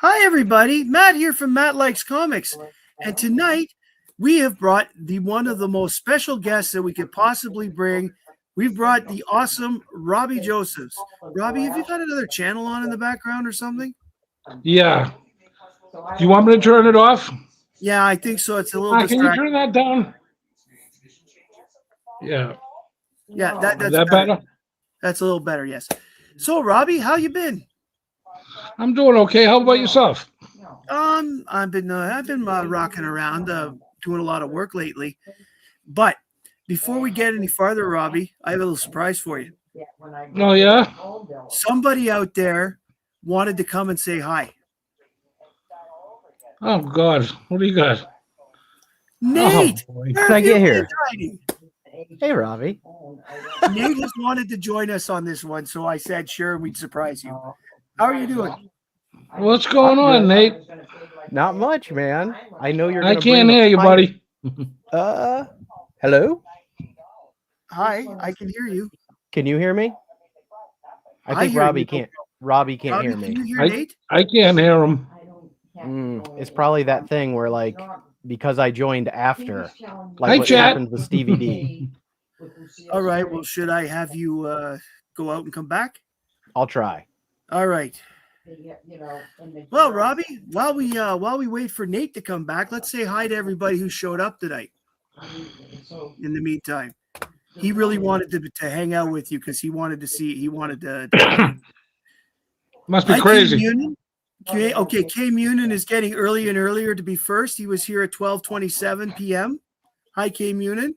Hi, everybody. Matt here from Matt Likes Comics. And tonight we have brought the one of the most special guests that we could possibly bring. We've brought the awesome Robbie Josephs. Robbie, have you got another channel on in the background or something? Yeah. Do you want me to turn it off? Yeah, I think so. It's a little Can you distracting. turn that down? Yeah. Yeah, Is that's that better. better? That's a little better, yes. So, Robbie, how you been? I'm doing okay. How about yourself? I've been rocking around, doing a lot of work lately. But before we get any farther, Robbie, I have a little surprise for you. Oh, yeah? Somebody out there wanted to come and say hi. Oh, God. What do you got? Nate, Oh, boy. where How'd I have you get been here? hiding? Hey, Robbie. Nate has wanted to join us on this one, so I said sure we'd surprise you. How are you doing? What's going on, Nate? Not much, man. I know you're I gonna bring can't the hear you, fire. buddy. Hello? Hi, I can hear you. Can you hear me? I I think hear Robbie you. can't. Robbie can't Robbie, hear can me. you hear I, Nate? I can't hear him. It's probably that thing where, like, because I joined after, like Hi, what chat. happened with Stevie D. All right. Well, should I have you go out and come back? I'll try. All right. Well, Robbie, while we wait for Nate to come back, let's say hi to everybody who showed up tonight. In the meantime, he really wanted to hang out with you because he wanted to. Must be Hi, K crazy. Munin. Okay, K Munin is getting earlier and earlier to be first. He was here at 12:27 p.m. Hi, K Munin.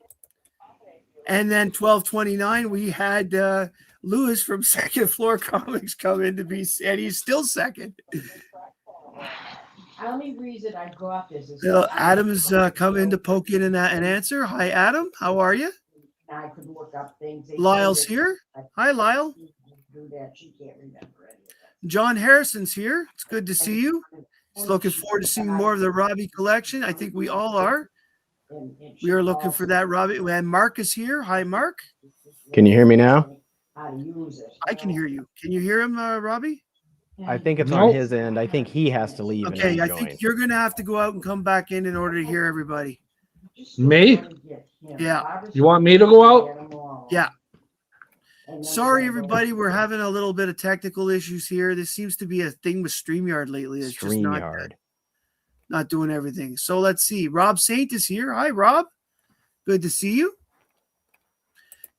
And then 12:29, we had Lewis from Second Floor Comics come in to be, and he's still second. Adam has come in to poke in and answer. Hi, Adam. How are you? Lyle's here. Hi, Lyle. John Harrison's here. It's good to see you. He's looking forward to seeing more of the Robbie collection. I think we all are. We are looking for that, Robbie. And Mark is here. Hi, Mark. Can you hear me now? I can hear you. Can you hear him, Robbie? I think it's Nope. on his end. I think he has to leave. Okay, and I rejoin. think you're going to have to go out and come back in order to hear everybody. Me? Yeah. You want me to go out? Yeah. Sorry, everybody. We're having a little bit of technical issues here. This seems to be a thing with StreamYard lately. It's just not doing everything. So let's see. Rob Saint is here. Hi, Rob. Good to see you.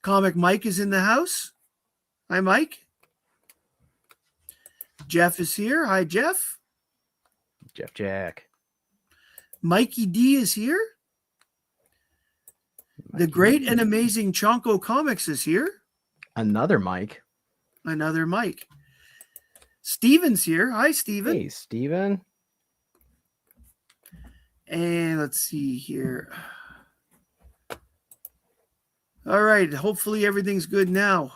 Comic Mike is in the house. Hi, Mike. Jeff is here. Hi, Jeff. Jack. Mikey D is here. The great and amazing Chonko Comics is here. Another Mike. Another Mike. Steven's here. Hi, Steven. Hey, Steven. And let's see here. All right. Hopefully everything's good now.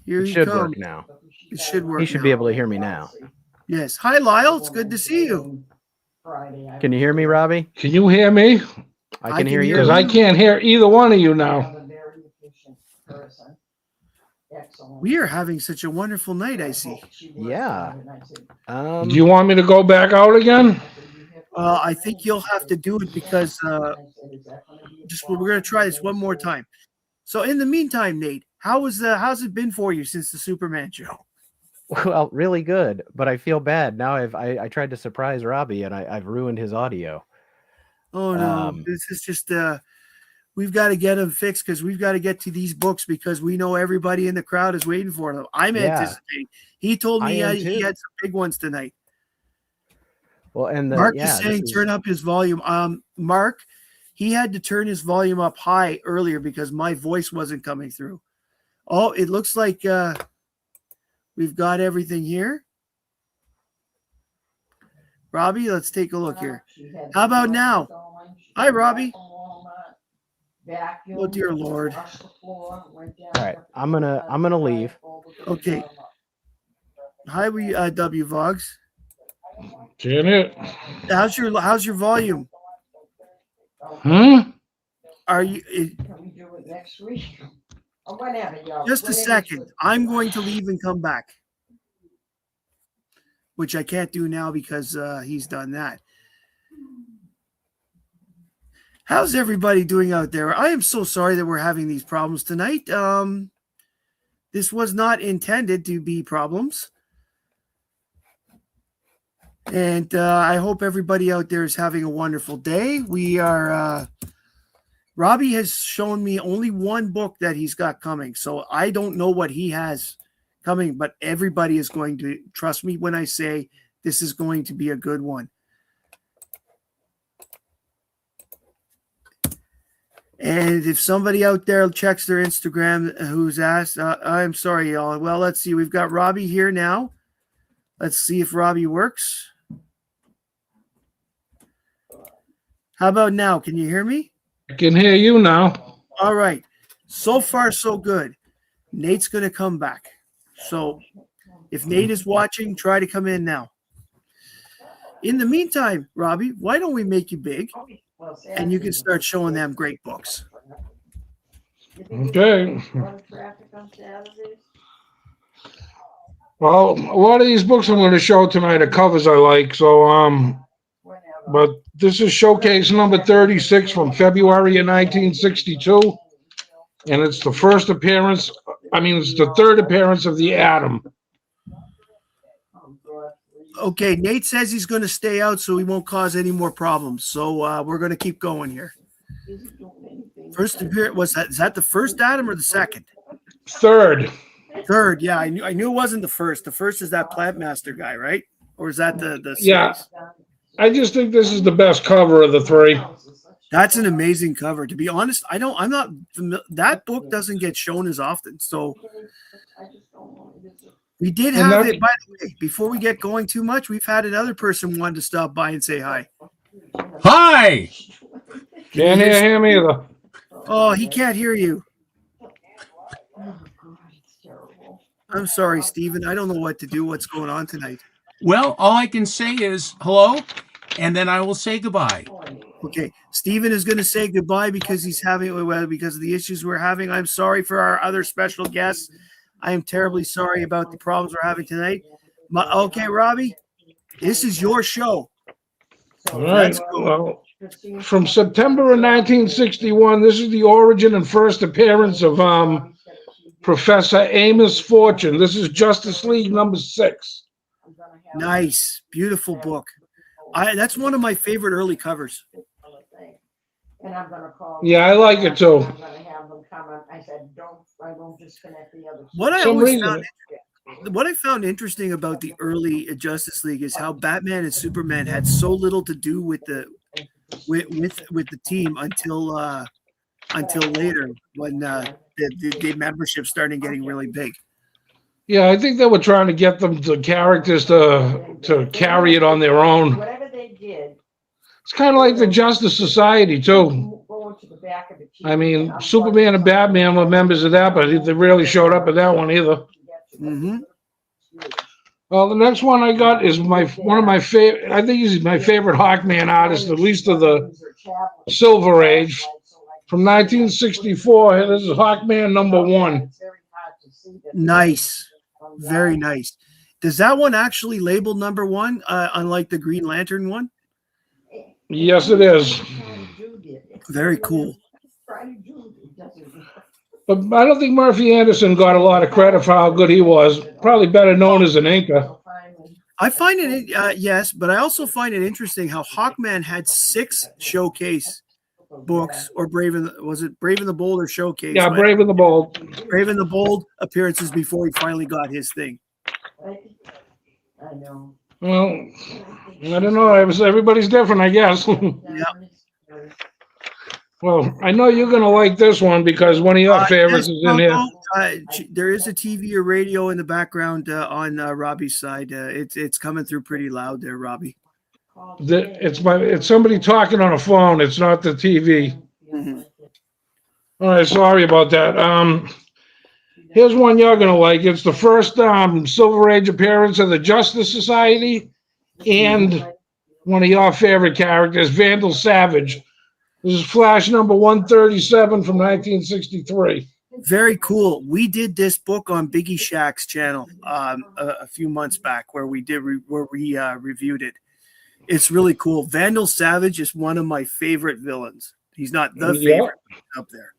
Here It he should comes. work now. It should work. He should now. be able to hear me now. Yes. Hi, Lyle. It's good to see you. Can you hear me, Robbie? Can you hear me? I can hear Because you. I can't hear either one of you now. We are having such a wonderful night, I see. Yeah. Do you want me to go back out again? I think you'll have to do it because we're going to try this one more time. So in the meantime, Nate, how's it been for you since the Superman show? Well, really good, but I feel bad now. I tried to surprise Robbie and I've ruined his audio. Oh no, this is just we've got to get them fixed because we've got to get to these books because we know everybody in the crowd is waiting for them. I'm anticipating. He told me he had some big ones tonight. Well, and Mark is saying turn up his volume. Mark, he had to turn his volume up high earlier because my voice wasn't coming through. Oh, it looks like we've got everything here. Robbie, let's take a look here. How about now? Hi, Robbie. Oh dear Lord. All right, I'm gonna leave. Okay. Hi, W Vogs. Can it? How's your volume? Hmm? Are you? Just a second. I'm going to leave and come back, which I can't do now because he's done that. How's everybody doing out there? I am so sorry that we're having these problems tonight. This was not intended to be problems. And I hope everybody out there is having a wonderful day. We are, Robbie has shown me only one book that he's got coming. So I don't know what he has coming, but everybody is going to trust me when I say this is going to be a good one. And if somebody out there checks their Instagram who's asked, I'm sorry, y'all. Well, let's see. We've got Robbie here now. Let's see if Robbie works. How about now? Can you hear me? I can hear you now. All right. So far, so good. Nate's going to come back. So if Nate is watching, try to come in now. In the meantime, Robbie, why don't we make you big? And you can start showing them great books. Okay. Well, a lot of these books I'm going to show tonight are covers I like. So, but this is showcase number 36 from February of 1962. And it's the first appearance. It's the third appearance of the Atom. Okay, Nate says he's going to stay out so he won't cause any more problems. So we're going to keep going here. First appearance, is that the first Atom or the second? Third, yeah. I knew it wasn't the first. The first is that Plant Master guy, right? Or is that the series? Yeah. I just think this is the best cover of the three. That's an amazing cover. To be honest, I'm not familiar. That book doesn't get shown as often. So we did have it, by the way, before we get going too much, we've had another person wanted to stop by and say hi. Hi. Can't hear him either. Oh, he can't hear you. I'm sorry, Stephen. I don't know what to do. What's going on tonight? Well, all I can say is hello, and then I will say goodbye. Okay. Stephen is going to say goodbye because because of the issues we're having. I'm sorry for our other special guests. I am terribly sorry about the problems we're having tonight. Okay, Robbie, this is your show. All right. Well, from September of 1961, this is the origin and first appearance of Professor Amos Fortune. This is Justice League number 6. Nice. Beautiful book. That's one of my favorite early covers. Yeah, I like it too. What I found interesting about the early Justice League is how Batman and Superman had so little to do with the team until later when the membership started getting really big. Yeah, I think they were trying to get the characters to carry it on their own. Whatever they did. It's kind of like the Justice Society too. Superman and Batman were members of that, but they really showed up at that one either. Mm-hmm. Well, the next one I got is one of my favorite. I think he's my favorite Hawkman artist, at least of the Silver Age, from 1964. This is Hawkman number 1. Nice, very nice. Does that one actually label number 1, unlike the Green Lantern one? Yes, it is. Very cool. But I don't think Murphy Anderson got a lot of credit for how good he was. Probably better known as an inker. I find it, yes, but I also find it interesting how Hawkman had 6 showcase books, or Brave and the Bold or Showcase? Yeah, Brave and the Bold. Brave and the Bold appearances before he finally got his thing. I know. Well, I don't know. Everybody's different, I guess. Yeah. Well, I know you're going to like this one because one of your favorites is in here. There is a TV or radio in the background on Robbie's side. It's coming through pretty loud there, Robbie. It's somebody talking on a phone. It's not the TV. Mm-hmm. All right, sorry about that. Here's one you're going to like. It's the first Silver Age appearance of the Justice Society and one of your favorite characters, Vandal Savage. This is Flash number 137 from 1963. Very cool. We did this book on Biggie Shack's channel a few months back, where we reviewed it. It's really cool. Vandal Savage is one of my favorite villains. He's not the favorite, but he's up there.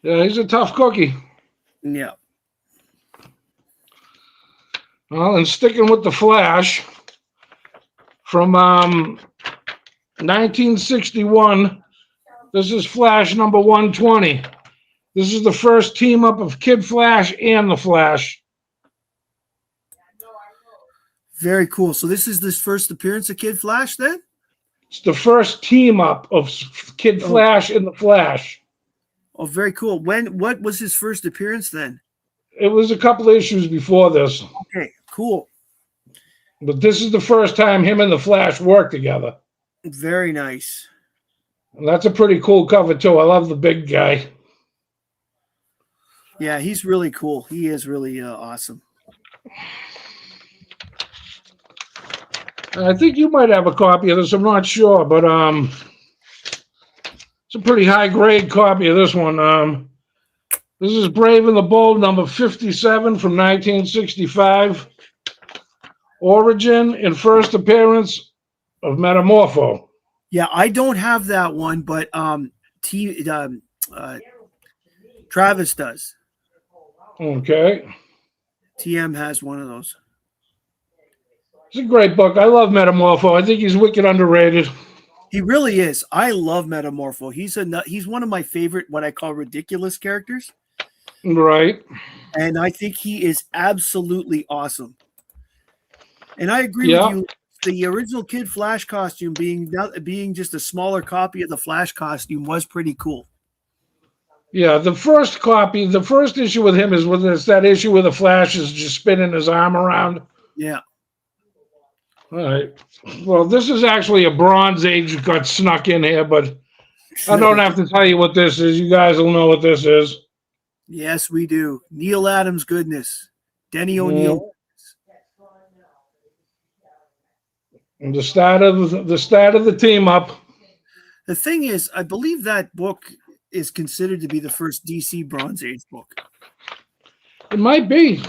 Yeah, he's a tough cookie. Yeah. Well, and sticking with the Flash, from 1961, this is Flash number 120. This is the first team up of Kid Flash and the Flash. Very cool. So this is this first appearance of Kid Flash then? It's the first team up of Kid Flash and the Flash. Oh, very cool. What was his first appearance then? It was a couple of issues before this. Okay, cool. But this is the first time him and the Flash worked together. Very nice. And that's a pretty cool cover, too. I love the big guy. Yeah, he's really cool. He is really awesome. I think you might have a copy of this. I'm not sure, but it's a pretty high-grade copy of this one. This is Brave and the Bold, number 57 from 1965. Origin and first appearance of Metamorpho. Yeah, I don't have that one, but Travis does. Okay. TM has one of those. It's a great book. I love Metamorpho. I think he's wicked underrated. He really is. I love Metamorpho. He's one of my favorite, what I call ridiculous characters. Right. And I think he is absolutely awesome. And I agree with you. The original Kid Flash costume being just a smaller copy of the Flash costume was pretty cool. Yeah, the first issue with him is when it's that issue where the Flash is just spinning his arm around. Yeah. All right. Well, this is actually a Bronze Age got snuck in here, but I don't have to tell you what this is. You guys will know what this is. Yes, we do. Neil Adams goodness. Denny O'Neil. And the start of the team up. The thing is, I believe that book is considered to be the first DC Bronze Age book. It might be.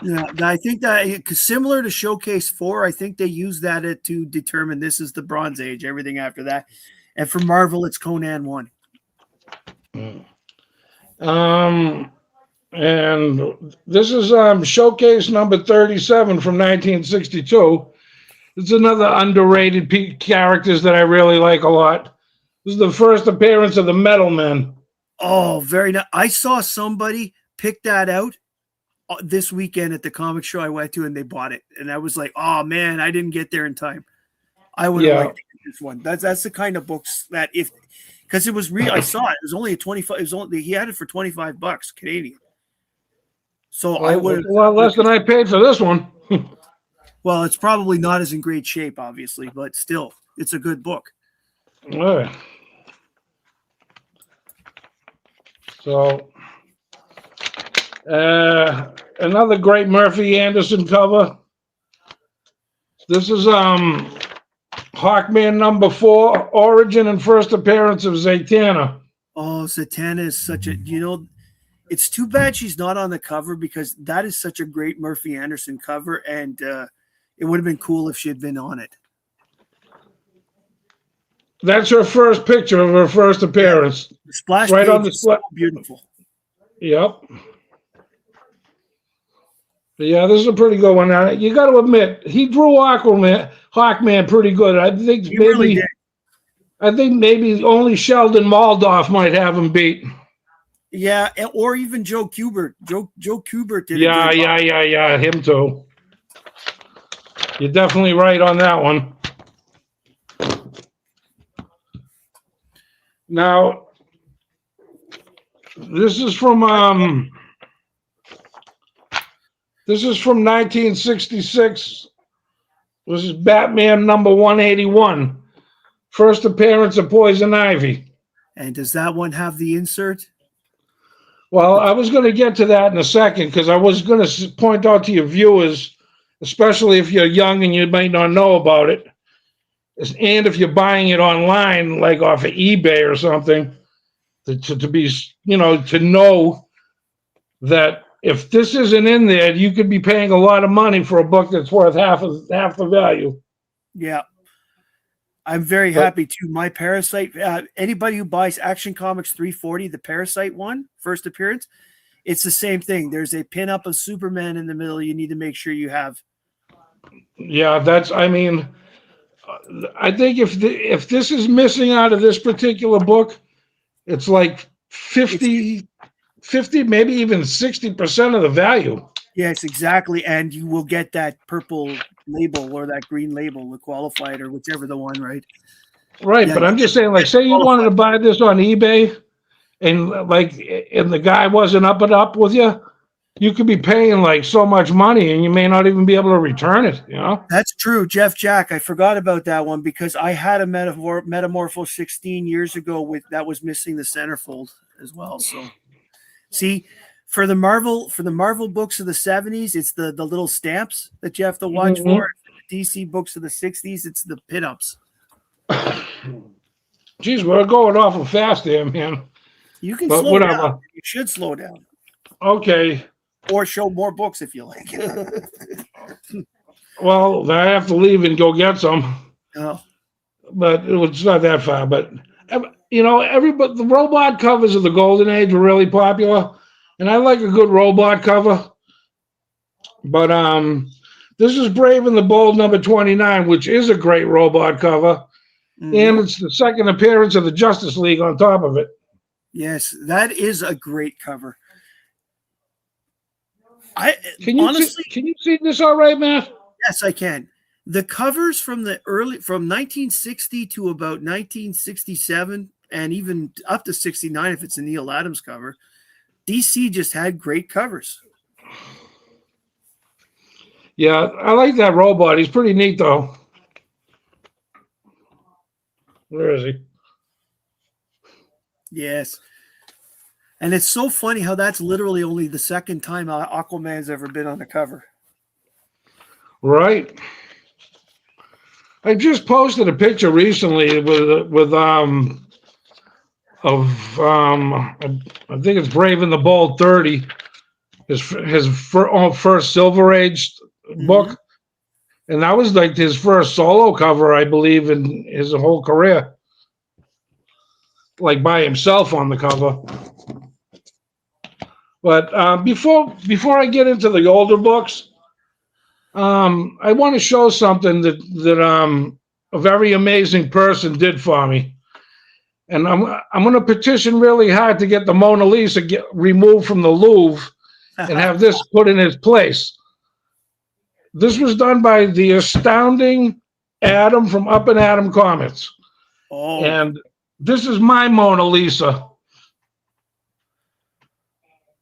Yeah, I think that similar to Showcase 4, I think they use that to determine this is the Bronze Age, everything after that. And for Marvel, it's Conan 1. And this is Showcase number 37 from 1962. It's another underrated characters that I really like a lot. This is the first appearance of the Metal Men. Oh, very nice. I saw somebody pick that out this weekend at the comic show I went to, and they bought it. And I was like, oh, man, I didn't get there in time. I would have liked to get this one. That's the kind of books that because it was real. I saw it. It was only he had it for $25 Canadian. So I would a lot less than I paid for this one. Well, it's probably not as in great shape, obviously, but still, it's a good book. All right. So, another great Murphy Anderson cover. This is Hawkman number 4, origin and first appearance of Zatanna. Oh, Zatanna is such a, it's too bad she's not on the cover because that is such a great Murphy Anderson cover, and it would have been cool if she had been on it. That's her first picture of her first appearance. The splash right page on the is so beautiful. Yep. Yeah, this is a pretty good one. Now, you got to admit, he drew Hawkman pretty good. I think maybe only Sheldon Moldoff might have him beat. Yeah, or even Joe Kubert. Joe Kubert did. Yeah, him too. You're definitely right on that one. Now, this is from 1966. This is Batman number 181. First appearance of Poison Ivy. And does that one have the insert? Well, I was going to get to that in a second because I was going to point out to your viewers, especially if you're young and you might not know about it, and if you're buying it online, like off of eBay or something, to be, to know that if this isn't in there, you could be paying a lot of money for a book that's worth half the value. Yeah. I'm very happy too. My Parasite, anybody who buys Action Comics 340, the Parasite one, first appearance, it's the same thing. There's a pin-up of Superman in the middle you need to make sure you have. Yeah, I think if this is missing out of this particular book, it's like 50, maybe even 60% of the value. Yes, exactly. And you will get that purple label or that green label, the qualified or whichever the one, right? Right, Yeah, but I'm just saying, like, say you wanted to buy this on eBay and the guy wasn't up and up with you, you could be paying like so much money and you may not even be able to return it, That's true. Jeff Jack, I forgot about that one because I had a Metamorpho 16 years ago that was missing the centerfold as well. So see, for the Marvel books of the 70s, it's the little stamps that you have to watch for. For the DC books of the 60s, it's the pinups. Geez, we're going awful fast there, man. You can slow down. You should slow down. Okay. Or show more books if you like. Well, I have to leave and go get some. Oh. But it's not that far. But, the robot covers of the Golden Age were really popular. And I like a good robot cover. But this is Brave and the Bold number 29, which is a great robot cover. Mm-hmm. And it's the second appearance of the Justice League on top of it. Yes, that is a great cover. Can you see this all right, Matt? Yes, I can. The covers from 1960 to about 1967 and even up to 69 if it's a Neil Adams cover, DC just had great covers. Yeah, I like that robot. He's pretty neat, though. Where is he? Yes. And it's so funny how that's literally only the second time Aquaman's ever been on the cover. Right. I just posted a picture recently I think it's Brave and the Bold 30, his first Silver Age book. And that was like his first solo cover, I believe, in his whole career. Like by himself on the cover. But before I get into the older books, I want to show something that a very amazing person did for me. And I'm going to petition really hard to get the Mona Lisa removed from the Louvre and have this put in its place. This was done by the astounding Adam from Up and Adam Comics. Oh. And this is my Mona Lisa.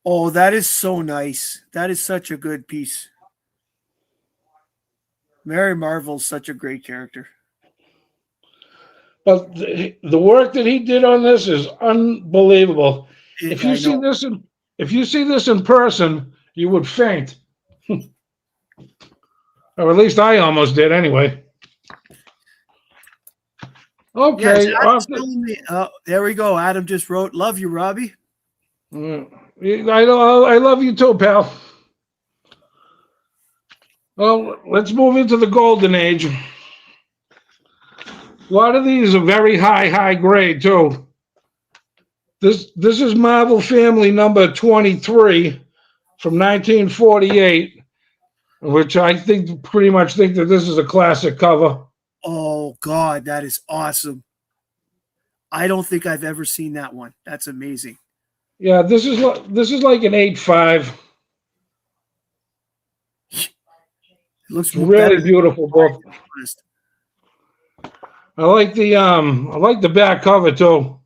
Oh, that is so nice. That is such a good piece. Mary Marvel's such a great character. But the work that he did on this is unbelievable. If you see this in person, you would faint. Or at least I almost did anyway. Okay. Yes, there we go. Adam just wrote, "Love you, Robbie." I love you too, pal. Well, let's move into the Golden Age. A lot of these are very high grade too. This is Marvel Family number 23 from 1948, which I pretty much think that this is a classic cover. Oh God, that is awesome. I don't think I've ever seen that one. That's amazing. Yeah, this is like an 8.5. It looks really beautiful book. I like the back cover too.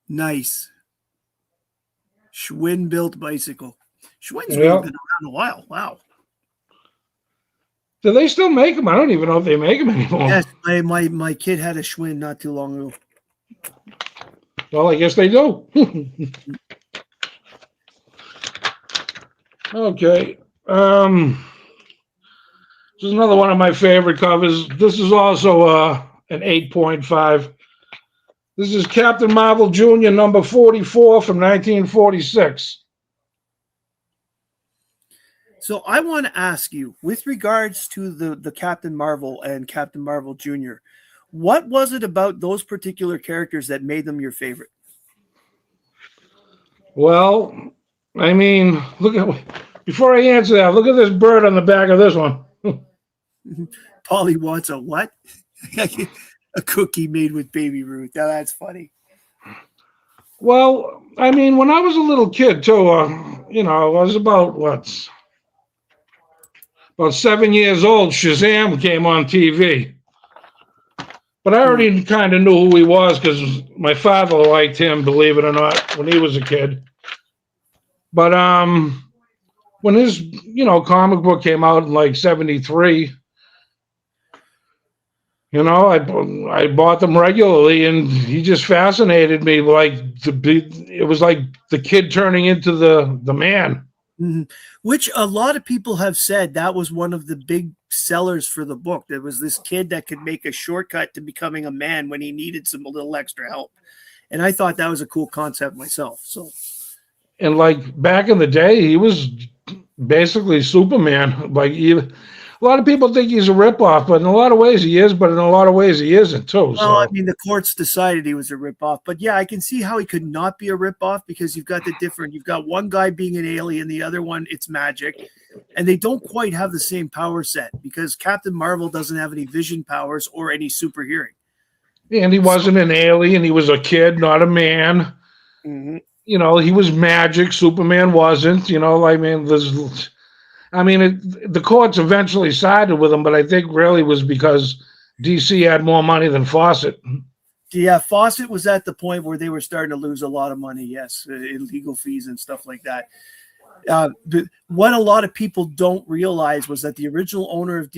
Nice. Schwinn built bicycle. Schwinn's really been around a while. Wow. Do they still make them? I don't even know if they make them anymore. Yes, my kid had a Schwinn not too long ago. Well, I guess they do. Okay. This is another one of my favorite covers. This is also an 8.5. This is Captain Marvel Jr. number 44 from 1946. So I want to ask you, with regards to the Captain Marvel and Captain Marvel Jr., what was it about those particular characters that made them your favorite? Well, I mean, before I answer that, look at this bird on the back of this one. Polly wants a what? A cookie made with baby Ruth. Now that's funny. Well, I mean, when I was a little kid too, I was about 7 years old. Shazam came on TV, but I already kind of knew who he was because my father liked him, believe it or not, when he was a kid. But when his comic book came out in like '73, I bought them regularly, and he just fascinated me. It was like the kid turning into the man. Mm-hmm. Which a lot of people have said that was one of the big sellers for the book. There was this kid that could make a shortcut to becoming a man when he needed a little extra help. And I thought that was a cool concept myself. So, and like back in the day, he was basically Superman. A lot of people think he's a ripoff, but in a lot of ways he is, but in a lot of ways he isn't too. well, I mean, the courts decided he was a ripoff, but yeah, I can see how he could not be a ripoff because you've got one guy being an alien, the other one, it's magic, and they don't quite have the same power set because Captain Marvel doesn't have any vision powers or any super hearing. And he wasn't an alien. He was a kid, not a man. Mm-hmm. He was magic. Superman wasn't. The courts eventually sided with him, but I think really was because DC had more money than Fawcett. Yeah, Fawcett was at the point where they were starting to lose a lot of money, yes, in legal fees and stuff like that. But what a lot of people don't realize was that the original owner of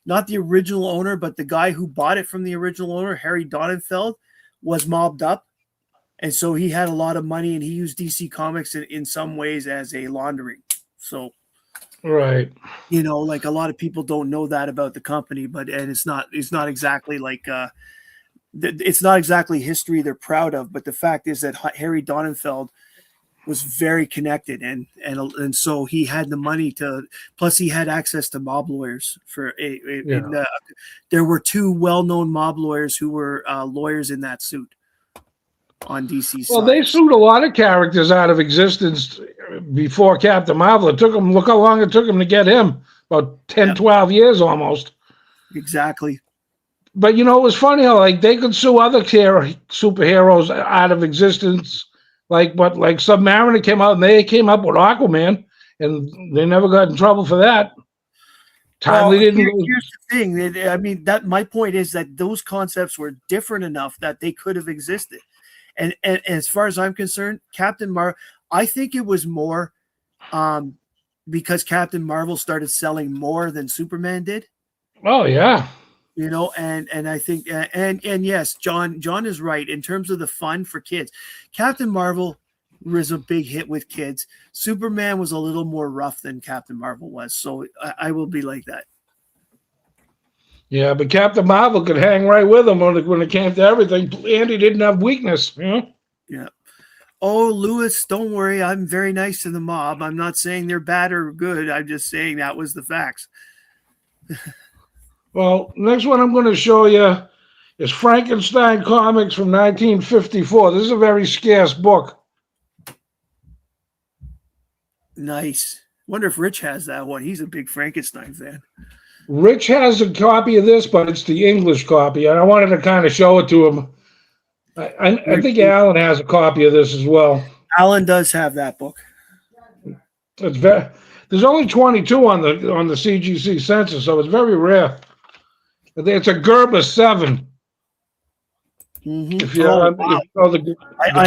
not the original owner, but the guy who bought it from the original owner, Harry Donenfeld, was mobbed up. And so he had a lot of money, and he used DC Comics in some ways as a laundering. So, right, like a lot of people don't know that about the company, it's not exactly it's not exactly history they're proud of. But the fact is that Harry Donenfeld was very connected, and so he had the money plus he had access to mob lawyers there were two well-known mob lawyers who were lawyers in that suit on DC's well, side. they sued a lot of characters out of existence before Captain Marvel. Look how long it took them to get him, about 10, 12 years almost. Exactly. But, it was funny how, they could sue other superheroes out of existence. But Submariner came out, and they came up with Aquaman, and they never got in trouble for that. Here's the thing. I mean, my point is that those concepts were different enough that they could have existed. And as far as I'm concerned, Captain Marvel, I think it was more because Captain Marvel started selling more than Superman did. Oh, yeah. And I think, and yes, John is right in terms of the fun for kids. Captain Marvel was a big hit with kids. Superman was a little more rough than Captain Marvel was. So I will be like that. Yeah, but Captain Marvel could hang right with him when it came to everything. Andy didn't have weakness. Yeah. Oh, Lewis, don't worry. I'm very nice to the mob. I'm not saying they're bad or good. I'm just saying that was the facts. Well, next one I'm going to show you is Frankenstein Comics from 1954. This is a very scarce book. Nice. Wonder if Rich has that one. He's a big Frankenstein fan. Rich has a copy of this, but it's the English copy, and I wanted to kind of show it to him. I think Alan has a copy of this as well. Alan does have that book. There's only 22 on the CGC census, so it's very rare. It's a Gerber 7. Mm-hmm. If you know the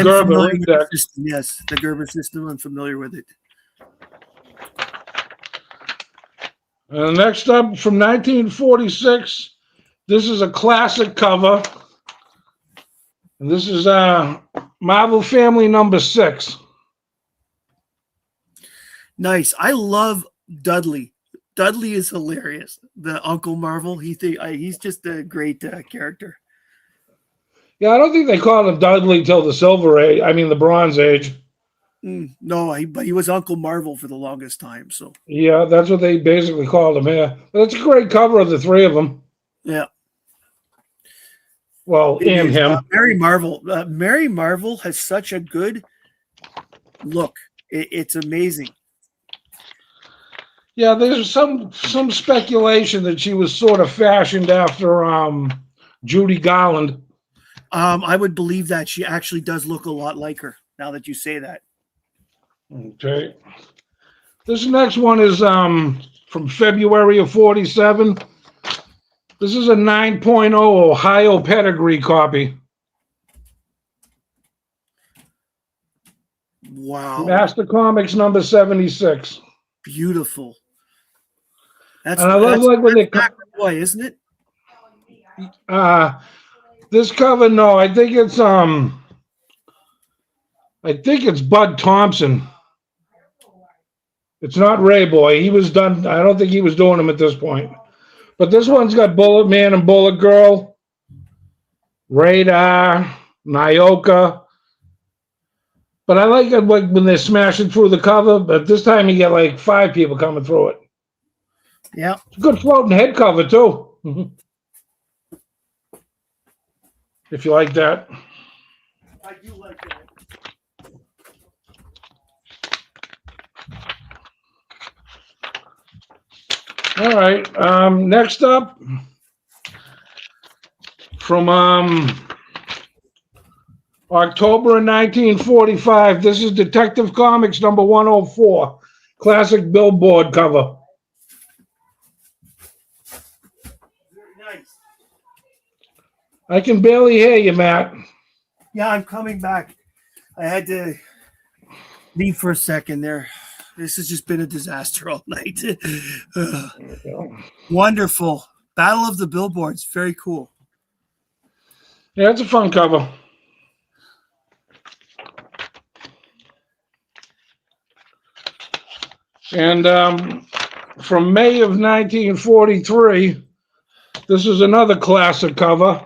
Gerber index. System, yes, the Gerber system. I'm familiar with it. Next up, from 1946, this is a classic cover. And this is Marvel Family number 6. Nice. I love Dudley. Dudley is hilarious. The Uncle Marvel. He's just a great character. Yeah, I don't think they called him Dudley till the Silver Age. I mean, the Bronze Age. No, but he was Uncle Marvel for the longest time. So Yeah, that's what they basically called him here. But it's a great cover of the three of them. yeah, Well, it and is. him. Mary Marvel. Mary Marvel has such a good look. It's amazing. Yeah, there's some speculation that she was sort of fashioned after Judy Garland. I would believe that she actually does look a lot like her. Now that you say that. Okay. This next one is from February of 47. This is a 9.0 Ohio pedigree copy. Wow. Master Comics number 76. Beautiful. That's And I love like when they boy, isn't it? this cover, no, I think it's Bud Thompson. It's not Ray Boy. He was done. I don't think he was doing them at this point. But this one's got Bullet Man and Bullet Girl, Radar, Nyoka. But I like it when they're smashing through the cover. But this time you get like 5 people coming through it. Yeah. It's a good floating head cover too. If you like that. I do like that. All right. Next up, from October of 1945, this is Detective Comics number 104, classic billboard cover. Very nice. I can barely hear you, Matt. Yeah, I'm coming back. I had to leave for a second there. This has just been a disaster all night. Wonderful. Battle of the Billboards. Very cool. Yeah, it's a fun cover. And from May of 1943, this is another classic cover.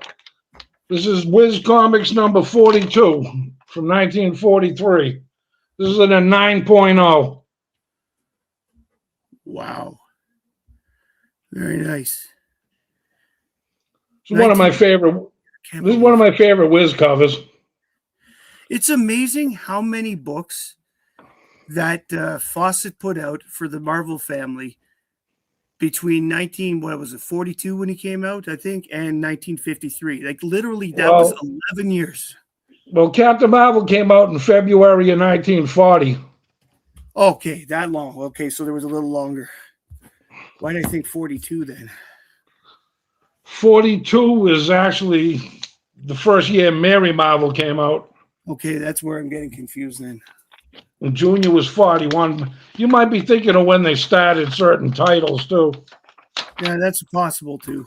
This is Wiz Comics number 42 from 1943. This is in a 9.0. Wow. Very nice. It's one of my favorite. This is one of my favorite Wiz covers. It's amazing how many books that Fawcett put out for the Marvel family between 42 when he came out, I think, and 1953. Like literally, that was 11 years. Well, Captain Marvel came out in February of 1940. Okay, that long. Okay, so there was a little longer. Why did I think 42 then? 42 is actually the first year Mary Marvel came out. Okay, that's where I'm getting confused then. And Junior was 41. You might be thinking of when they started certain titles too. Yeah, that's possible too.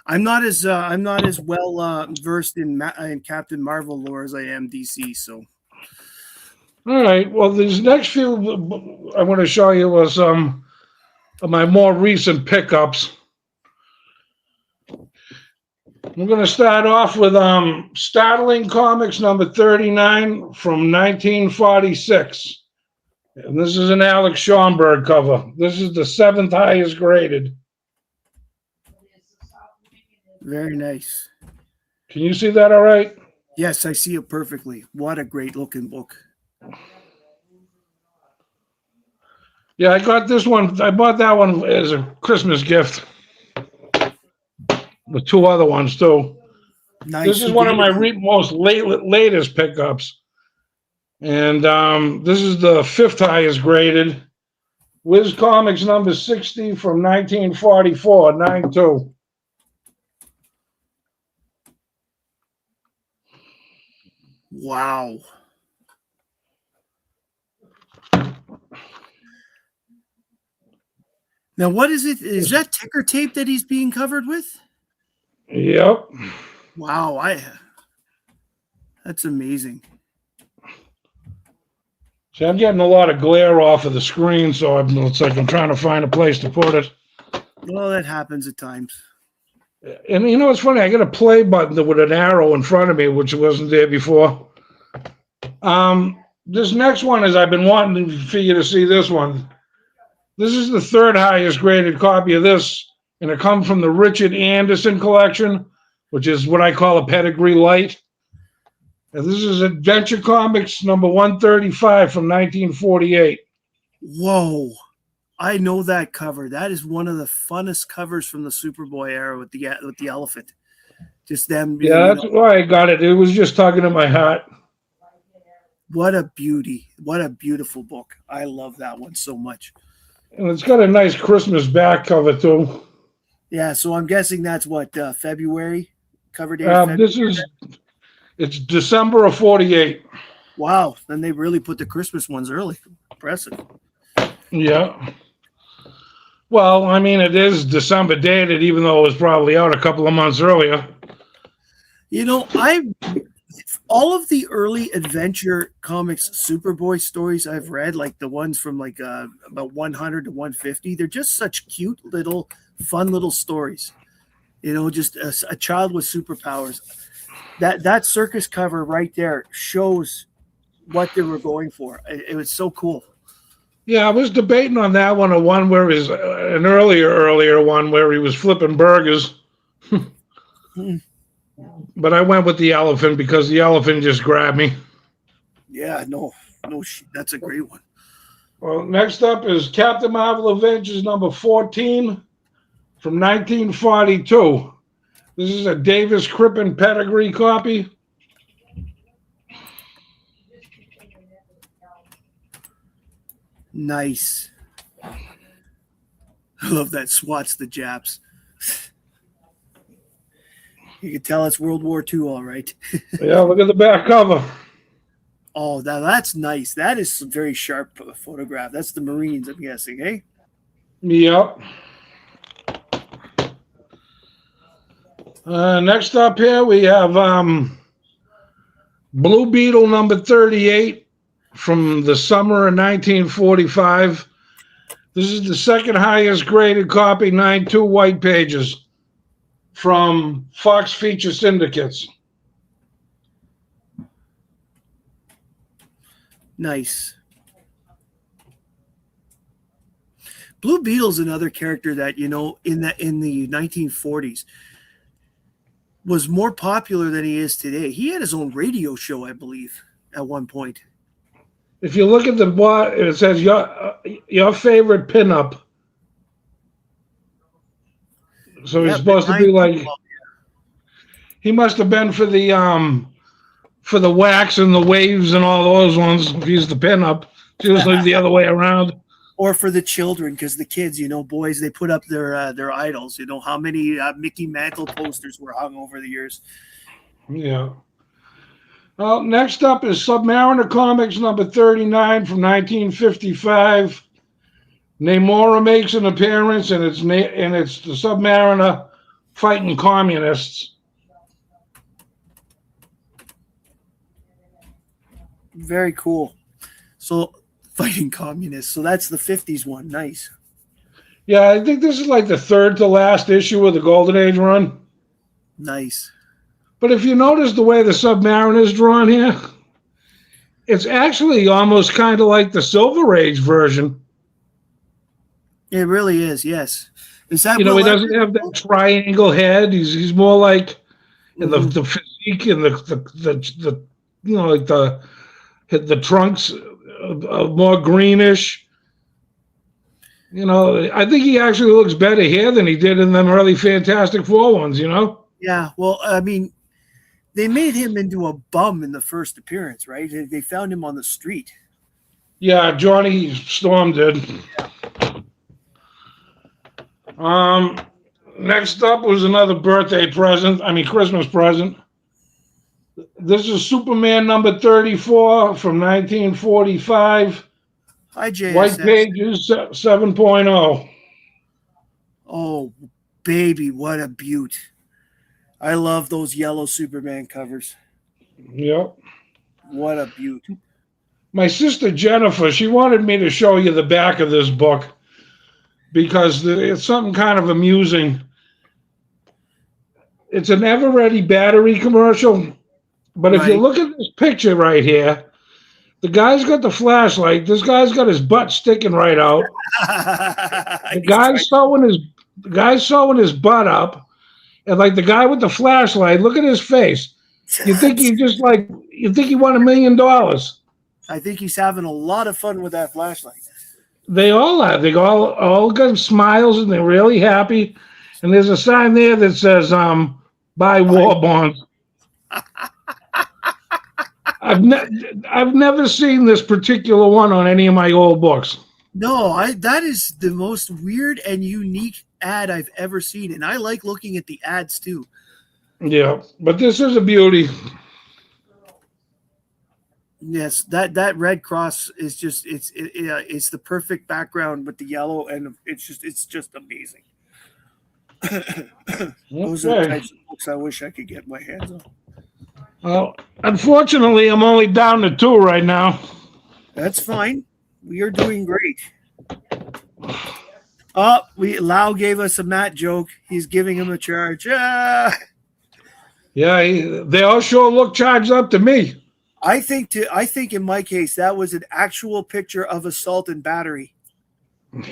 I'm not as well versed in Captain Marvel lore as I am DC. So, all right. Well, these next few I want to show you was of my more recent pickups. We're going to start off with Startling Comics number 39 from 1946. And this is an Alex Schomburg cover. This is the 7th highest graded. very nice. Can you see that all right? Yes, I see it perfectly. What a great looking book. Yeah, I got this one. I bought that one as a Christmas gift. With 2 other ones too. Nice. This is one of my latest pickups. And this is the 5th highest graded. Wiz Comics number 60 from 1944, 9.2. Wow. Now, what is it? Is that ticker tape that he's being covered with? Yep. Wow, that's amazing. See, I'm getting a lot of glare off of the screen, so it's like I'm trying to find a place to put it. Well, that happens at times. And you know, it's funny. I got a play button with an arrow in front of me, which wasn't there before. This next one is I've been wanting for you to see this one. This is the third highest graded copy of this, and it comes from the Richard Anderson collection, which is what I call a pedigree light. And this is Adventure Comics number 135 from 1948. Whoa. I know that cover. That is one of the funnest covers from the Superboy era with the elephant. Just them. Yeah, that's why I got it. It was just tugging at my heart. What a beauty. What a beautiful book. I love that one so much. And it's got a nice Christmas back cover, too. Yeah, so I'm guessing that's what, February? Cover date? February? It's December of 48. Wow, then they really put the Christmas ones early. Impressive. Yeah. Well, I mean, it is December dated, even though it was probably out a couple of months earlier. You know, all of the early Adventure Comics Superboy stories I've read, like the ones from like about 100 to 150, they're just such cute little, fun little stories. You know, just a child with superpowers. That circus cover right there shows what they were going for. It was so cool. Yeah, I was debating on that one, where he's an earlier one where he was flipping burgers. But I went with the elephant because the elephant just grabbed me. Yeah, no, that's a great one. Well, next up is Captain Marvel Avengers number 14 from 1942. This is a Davis Crippen pedigree copy. Nice. I love that swats the Japs. You can tell it's World War II, all right. Yeah, look at the back cover. Oh, that's nice. That is some very sharp photograph. That's the Marines, I'm guessing, eh? Yep. Next up here, we have Blue Beetle number 38 from the summer of 1945. This is the second highest graded copy, 9.2 white pages from Fox Feature Syndicates. Nice. Blue Beetle's another character that, you know, in the 1940s was more popular than he is today. He had his own radio show, I believe, at one point. If you look at the bottom, it says your favorite pinup. So he's supposed to be like, he must have been for the wax and the waves and all those ones. If he's the pinup, it's usually the other way around. Or for the children, because the kids, you know, boys, they put up their idols. You know how many Mickey Mantle posters were hung over the years. Yeah. Well, next up is Submariner Comics number 39 from 1955. Namora makes an appearance, and it's the Submariner fighting communists. Very cool. So, fighting communists. So that's the 50s one. Nice. Yeah, I think this is like the third to last issue of the Golden Age run. Nice. But if you notice the way the Submariner is drawn here, it's actually almost kind of like the Silver Age version. It really is, yes. Is that he doesn't have that triangle head. He's more like in the physique and the you know, like the trunks more greenish. You know, I think he actually looks better here than he did in them early Fantastic Four ones, you know? Yeah, well, I mean, they made him into a bum in the first appearance, right? They found him on the street. Yeah, Johnny Storm did. Next up was another Christmas present. This is Superman number 34 from 1945. Hi, JSS. White pages 7.0. Oh, baby, what a beaut. I love those yellow Superman covers. Yep. What a beaut. My sister Jennifer, she wanted me to show you the back of this book because it's something kind of amusing. it's an ever-ready battery commercial. But if you Right. look at this picture right here, the guy's got the flashlight. This guy's got his butt sticking right out. The He's trying. the guy's sewing his butt up, and like the guy with the flashlight, look at his face. You think he won $1 million. I think he's having a lot of fun with that flashlight. They all are. They all got smiles and they're really happy. And there's a sign there that says buy war bonds. I've never seen this particular one on any of my old books. No, that is the most weird and unique ad I've ever seen, and I like looking at the ads too. Yeah, but this is a beauty. Yes, that red cross is just it's the perfect background with the yellow, and it's just amazing. Those are the types of books I wish I could get my hands on. Well, unfortunately, I'm only down to 2 right now. That's fine. We are doing great. Lau gave us a Matt joke. He's giving him a charge. Yeah, they all sure look charged up to me. I think in my case that was an actual picture of assault and battery.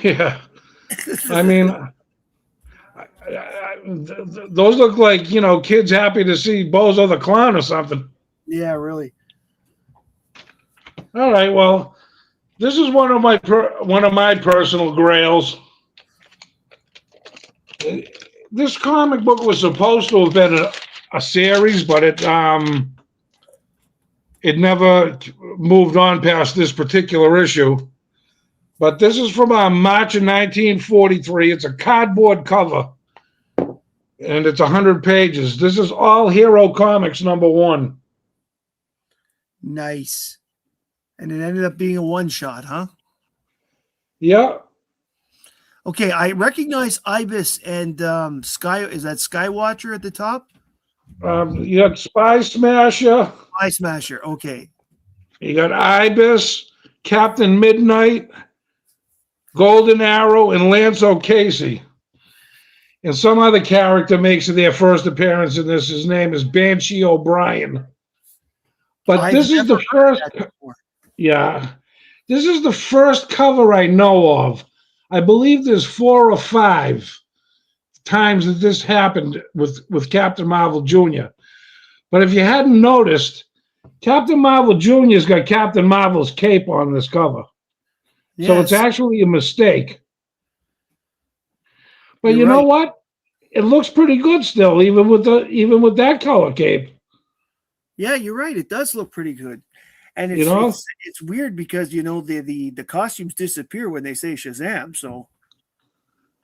Yeah, I mean, those look like kids happy to see Bozo the Clown or something. Yeah, really. All right, well, this is one of my personal grails. This comic book was supposed to have been a series, but it never moved on past this particular issue. But this is from March of 1943. It's a cardboard cover, and it's 100 pages. This is All Hero Comics #1. Nice. And it ended up being a one-shot, huh? Yeah. Okay, I recognize Ibis and Sky. Is that Skywatcher at the top? You got Spy Smasher. Spy Smasher. Okay. You got Ibis, Captain Midnight, Golden Arrow, and Lance O'Casey. And some other character makes their first appearance in this. His name is Banshee O'Brien. But this is the first. Yeah. This is the first cover I know of. I believe there's 4 or 5 times that this happened with Captain Marvel Jr. But if you hadn't noticed, Captain Marvel Jr.'s got Captain Marvel's cape on this cover. Yes. So it's actually a mistake. But you know what? It looks pretty good still, even with that color cape. Yeah, you're right. It does look pretty good. And it's weird because the costumes disappear when they say Shazam. So,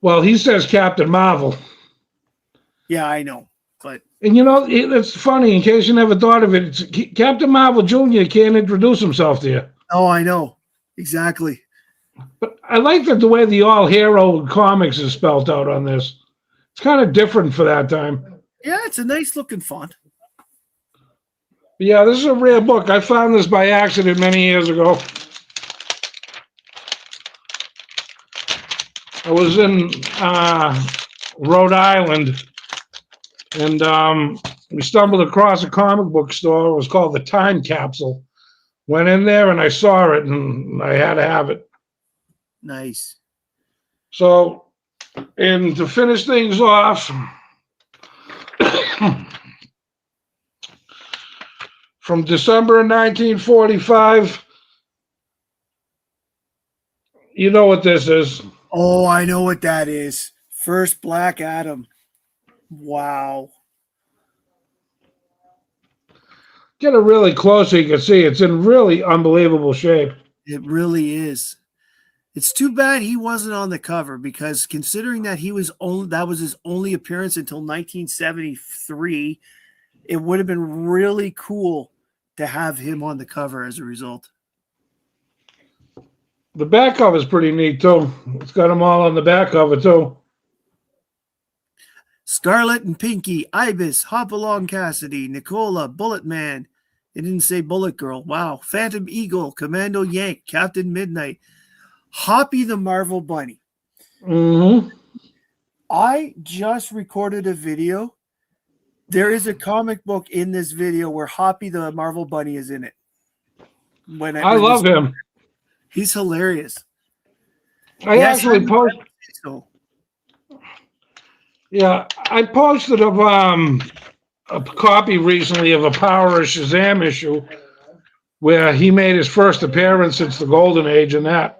well, he says Captain Marvel. Yeah, I know, but it's funny. In case you never thought of it, Captain Marvel Jr. can't introduce himself to you. Oh, I know exactly. But I like the way the All Hero Comics is spelled out on this. It's kind of different for that time. Yeah, it's a nice looking font. Yeah, this is a rare book. I found this by accident many years ago. I was in Rhode Island, and we stumbled across a comic book store. It was called the Time Capsule. Went in there, and I saw it, and I had to have it. Nice. So, and to finish things off, from December of 1945, you know what this is. Oh, I know what that is. First Black Adam. Wow. Get it really close so you can see. It's in really unbelievable shape. It really is. It's too bad he wasn't on the cover, because considering that that was his only appearance until 1973, it would have been really cool to have him on the cover as a result. The back cover is pretty neat too. It's got them all on the back cover too. Scarlet and Pinky, Ibis, Hopalong Cassidy, Nicola, Bullet Man. It didn't say Bullet Girl. Wow. Phantom Eagle, Commando Yank, Captain Midnight, Hoppy the Marvel Bunny. Mm-hmm. I just recorded a video There is a comic book in this video where Hoppy the Marvel Bunny is in it. I love him. He's hilarious. I actually posted. So Yeah, I posted a copy recently of a Power of Shazam issue where he made his first appearance since the Golden Age in that.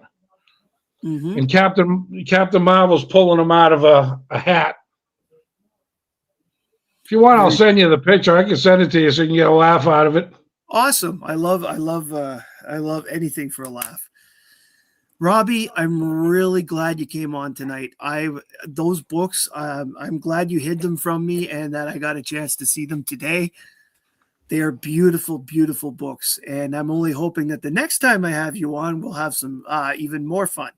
And Captain Marvel's pulling him out of a hat. If you want, I'll send you the picture. I can send it to you so you can get a laugh out of it. awesome. I love anything for a laugh. Robbie, I'm really glad you came on tonight. Those books, I'm glad you hid them from me and that I got a chance to see them today. They are beautiful, beautiful books. And I'm only hoping that the next time I have you on, we'll have some even more fun.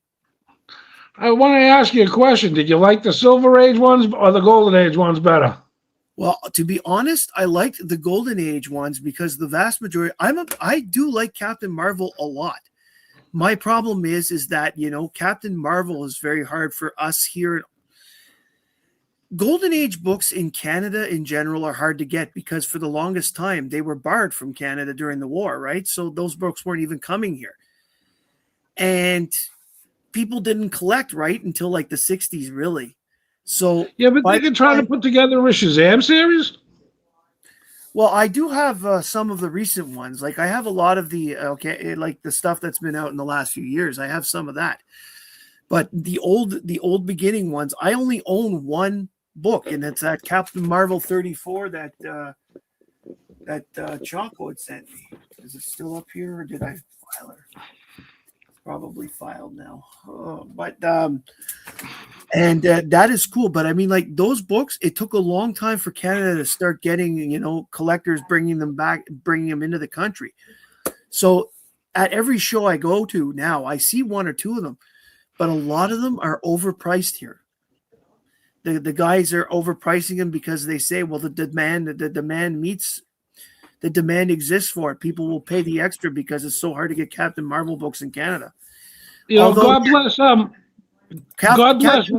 I want to ask you a question. Did you like the Silver Age ones or the Golden Age ones better? Well, to be honest, I liked the Golden Age ones because the vast majority, I do like Captain Marvel a lot. My problem is that, Captain Marvel is very hard for us here. Golden Age books in Canada in general are hard to get because for the longest time they were barred from Canada during the war, right? So those books weren't even coming here. And people didn't collect, right, until like the 60s, really. So yeah, but they can try to put together a Shazam series. Well, I do have some of the recent ones. Like I have a lot of the like the stuff that's been out in the last few years. I have some of that, but the old beginning ones, I only own one book, and it's that Captain Marvel 34 that Choco had sent me. Is it still up here, or did I file her? Probably filed now. And that is cool. But I mean, like those books, it took a long time for Canada to start getting, collectors bringing them back, bringing them into the country. So at every show I go to now, I see one or two of them, but a lot of them are overpriced here. The guys are overpricing them because they say, well, the demand exists for it. People will pay the extra because it's so hard to get Captain Marvel books in Canada. God bless God bless.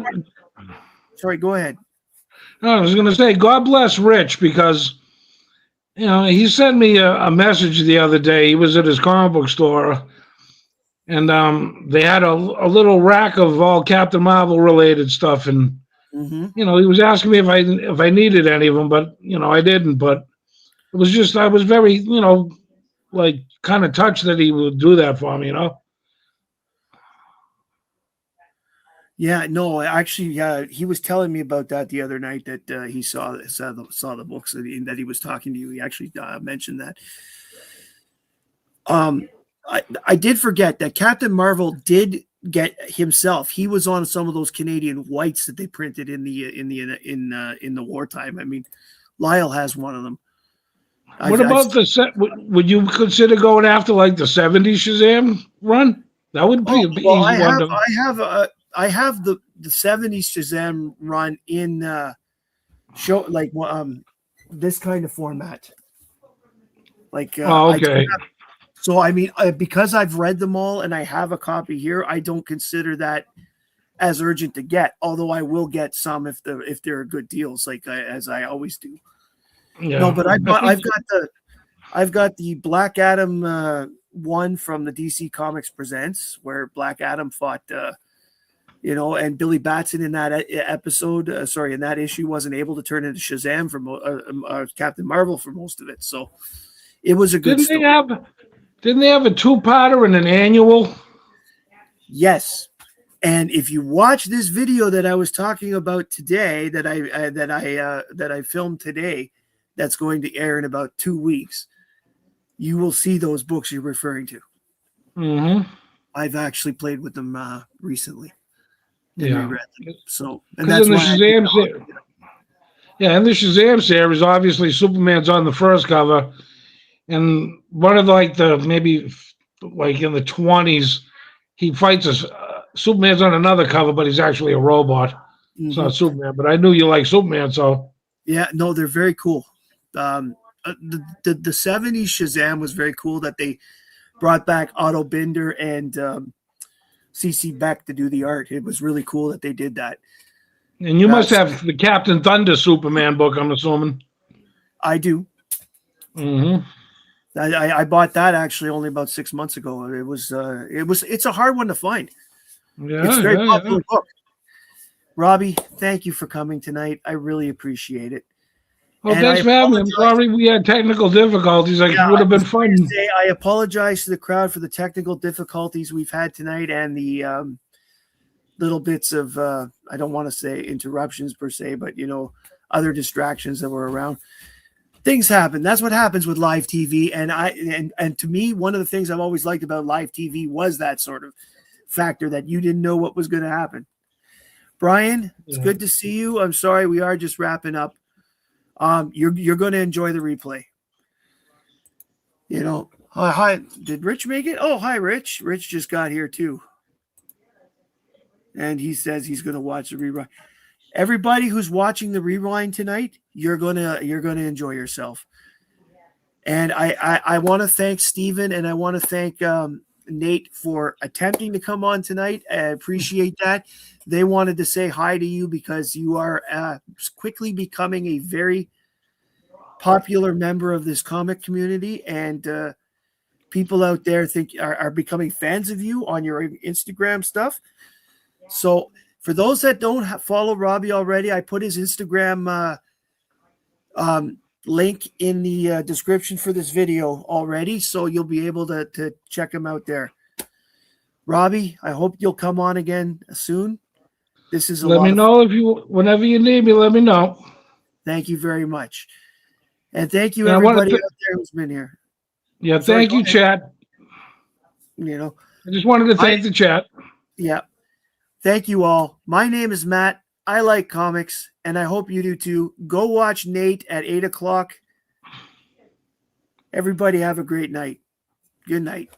Sorry, go ahead. No, I was going to say, God bless Rich, because he sent me a message the other day. He was at his comic book store, and they had a little rack of all Captain Marvel related stuff, and he was asking me if I needed any of them, but I didn't. But it was just I was very like kind of touched that he would do that for me. Yeah, no, actually, he was telling me about that the other night that he saw the books that he was talking to you. He actually mentioned that. I did forget that Captain Marvel did get himself. He was on some of those Canadian whites that they printed in the wartime. I mean, Lyle has one of them. What about the set? Would you consider going after like the 70s Shazam run? That would be an easy one. I have the 70s Shazam run in show like this kind of format. Like okay. So I mean, because I've read them all and I have a copy here, I don't consider that as urgent to get. Although I will get some if they're good deals, like as I always do. Yeah. No, but I've got the Black Adam one from the DC Comics Presents, where Black Adam fought. And Billy Batson in that episode, in that issue, wasn't able to turn into Shazam for Captain Marvel for most of it. So it was a good story. Didn't they have a two-parter and an annual? Yes. And if you watch this video that I was talking about today, that I filmed today, that's going to air in about 2 weeks, you will see those books you're referring to. Mm-hmm. I've actually played with them recently. Yeah. So, and that's in the why Shazam series. Yeah, in the Shazam series, obviously Superman's on the first cover, and one of maybe in the 20s, he fights Superman's on another cover, but he's actually a robot. Mm-hmm. It's not Superman, but I knew you like Superman, so yeah, no, they're very cool. The 70s Shazam was very cool that they brought back Otto Binder and CC Beck to do the art. It was really cool that they did that. And you must have the Captain Thunder Superman book, I'm assuming. I do. Mm-hmm. I bought that actually only about 6 months ago. It's a hard one to find. Yeah, It's a very yeah, popular book. Robbie, thank you for coming tonight. I really appreciate it. Well, And thanks I for having me. I'm apologize. sorry we had technical difficulties. Like, Yeah, it would have I been was going to fun. say I apologize to the crowd for the technical difficulties we've had tonight and the little bits of I don't want to say interruptions per se, but other distractions that were around. Things happen. That's what happens with live TV. And to me, one of the things I've always liked about live TV was that sort of factor that you didn't know what was going to happen. Brian, it's good to see you. I'm sorry, we are just wrapping up. You're going to enjoy the replay. Hi. Did Rich make it? Oh, hi, Rich. Rich just got here too, and he says he's going to watch the rewind. Everybody who's watching the rewind tonight, you're gonna enjoy yourself. And I want to thank Steven and I want to thank Nate for attempting to come on tonight. I appreciate that. They wanted to say hi to you because you are quickly becoming a very popular member of this comic community, and people out there are becoming fans of you on your Instagram stuff. So for those that don't follow Robbie already, I put his Instagram link in the description for this video already, so you'll be able to check him out there. Robbie, I hope you'll come on again soon. This is Let me know whenever you need me. Let me know. Thank you very much, and thank you And everybody out there who's been here. Yeah, thank you, chat. I just wanted to thank the chat. Yeah, thank you all. My name is Matt. I like comics, and I hope you do too. Go watch Nate at 8 o'clock. Everybody have a great night. Good night.